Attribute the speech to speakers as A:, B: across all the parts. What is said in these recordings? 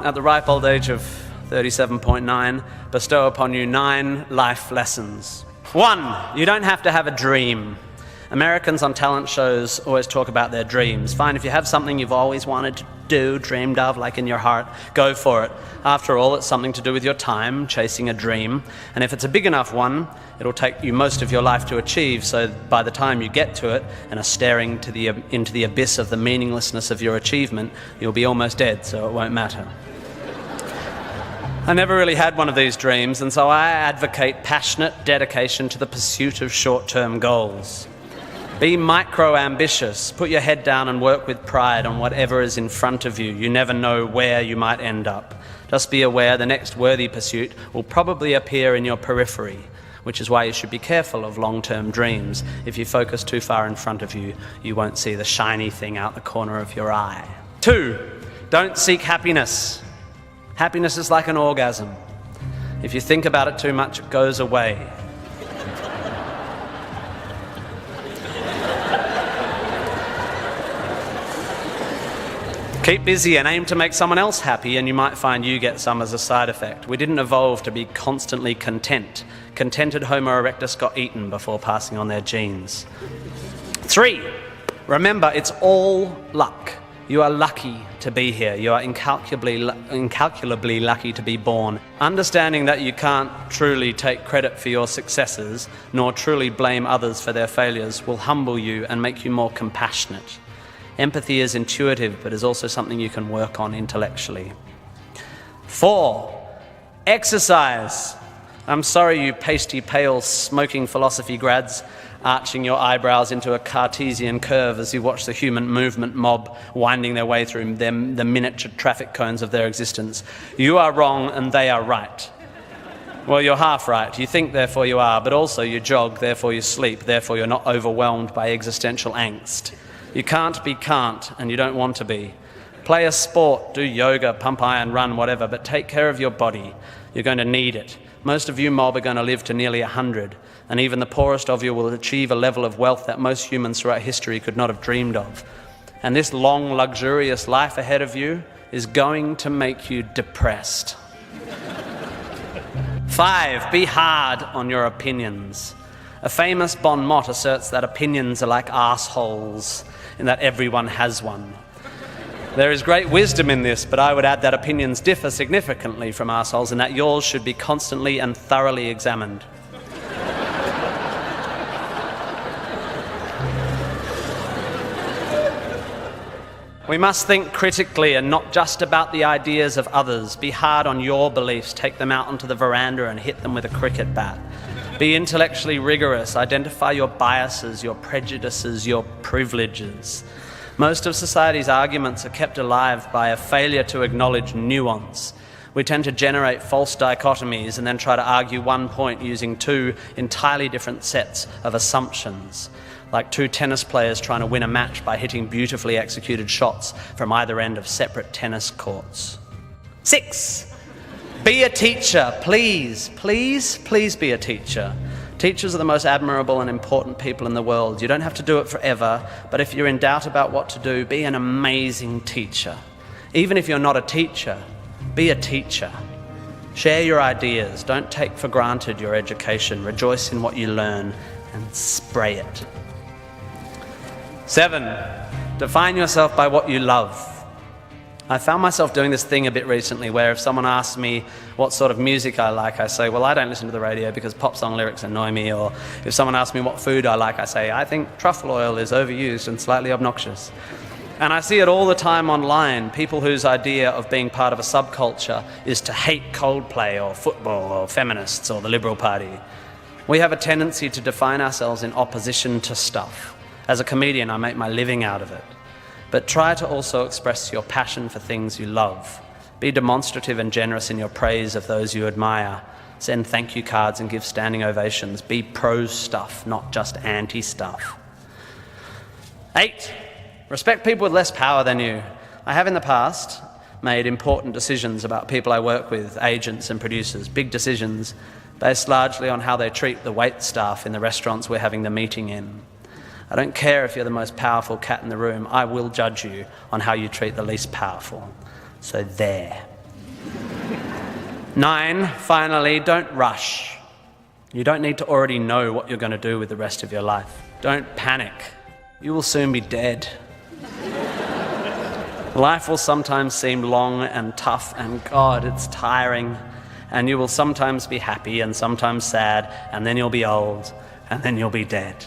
A: At the ripe old age of 37.9, bestow upon you 9 life lessons. 1, you don't have to have a dream. Americans on talent shows always talk about their dreams. Fine, if you have something you've always wanted to do, dreamed of, like in your heart, go for it. After all, it's something to do with your time, chasing a dream. And if it's a big enough one, it'll take you most of your life to achieve, so by the time you get to it and are staring into the abyss of the meaninglessness of your achievement, you'll be almost dead, so it won't matter. I never really had one of these dreams, and so I advocate passionate dedication to the pursuit of short-term goals. Be micro-ambitious. Put your head down and work with pride on whatever is in front of you. You never know where you might end up. Just be aware the next worthy pursuit will probably appear in your periphery, which is why you should be careful of long-term dreams. If you focus too far in front of you, you won't see the shiny thing out the corner of your eye. 2, don't seek happiness. Happiness is like an orgasm. If you think about it too much, it goes away. Keep busy and aim to make someone else happy, and you might find you get some as a side effect. We didn't evolve to be constantly content. Contented Homo erectus got eaten before passing on their genes. 3, remember, it's all luck. You are lucky to be here. You are incalculably lucky to be born. Understanding that you can't truly take credit for your successes, nor truly blame others for their failures, will humble you and make you more compassionate. Empathy is intuitive, but is also something you can work on intellectually. 4, exercise. I'm sorry, you pasty, pale, smoking philosophy grads, arching your eyebrows into a Cartesian curve as you watch the human movement mob winding their way through the miniature traffic cones of their existence. You are wrong and they are right. Well, you're half right. You think, therefore you are, but also you jog, therefore you sleep, therefore you're not overwhelmed by existential angst. You can't be can't, and you don't want to be. Play a sport, do yoga, pump iron, run, whatever, but take care of your body. You're going to need it. Most of you mob are going to live to nearly 100, and even the poorest of you will achieve a level of wealth that most humans throughout history could not have dreamed of. And this long, luxurious life ahead of you is going to make you depressed. 5, be hard on your opinions. A famous bon mot asserts that opinions are like arseholes, and that everyone has one. There is great wisdom in this, but I would add that opinions differ significantly from arseholes, and that yours should be constantly and thoroughly examined. We must think critically and not just about the ideas of others. Be hard on your beliefs. Take them out onto the veranda and hit them with a cricket bat. Be intellectually rigorous. Identify your biases, your prejudices, your privileges. Most of society's arguments are kept alive by a failure to acknowledge nuance. We tend to generate false dichotomies and then try to argue one point using 2 entirely different sets of assumptions, like 2 tennis players trying to win a match by hitting beautifully executed shots from either end of separate tennis courts. 6, be a teacher. Please, please, please be a teacher. Teachers are the most admirable and important people in the world. You don't have to do it forever, but if you're in doubt about what to do, be an amazing teacher. Even if you're not a teacher, be a teacher. Share your ideas. Don't take for granted your education. Rejoice in what you learn and spray it. 7, define yourself by what you love. I found myself doing this thing a bit recently where if someone asks me what sort of music I like, I say, well, I don't listen to the radio because pop song lyrics annoy me. Or if someone asks me what food I like, I say, I think truffle oil is overused and slightly obnoxious. And I see it all the time online, people whose idea of being part of a subculture is to hate Coldplay or football or feminists or the Liberal Party. We have a tendency to define ourselves in opposition to stuff. As a comedian, I make my living out of it. But try to also express your passion for things you love. Be demonstrative and generous in your praise of those you admire. Send thank you cards and give standing ovations. Be pro stuff, not just anti stuff. 8, respect people with less power than you. I have in the past made important decisions about people I work with, agents and producers, big decisions based largely on how they treat the wait staff in the restaurants we're having the meeting in. I don't care if you're the most powerful cat in the room. I will judge you on how you treat the least powerful. So there. 9, finally, don't rush. You don't need to already know what you're going to do with the rest of your life. Don't panic. You will soon be dead. Life will sometimes seem long and tough, and God, it's tiring. And you will sometimes be happy and sometimes sad, and then you'll be old, and then you'll be dead.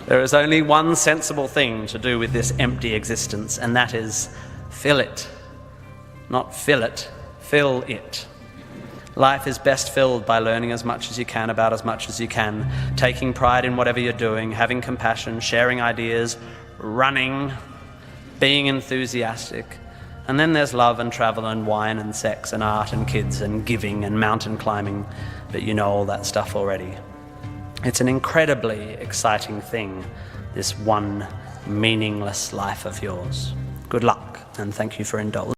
A: There is only one sensible thing to do with this empty existence, and that is fill it. Not fill it, fill it. Life is best filled by learning as much as you can about as much as you can, taking pride in whatever you're doing, having compassion, sharing ideas, running, being enthusiastic. And then there's love and travel and wine and sex and art and kids and giving and mountain climbing, but you know all that stuff already. It's an incredibly exciting thing, this one meaningless life of yours. Good luck, and thank you for indulging.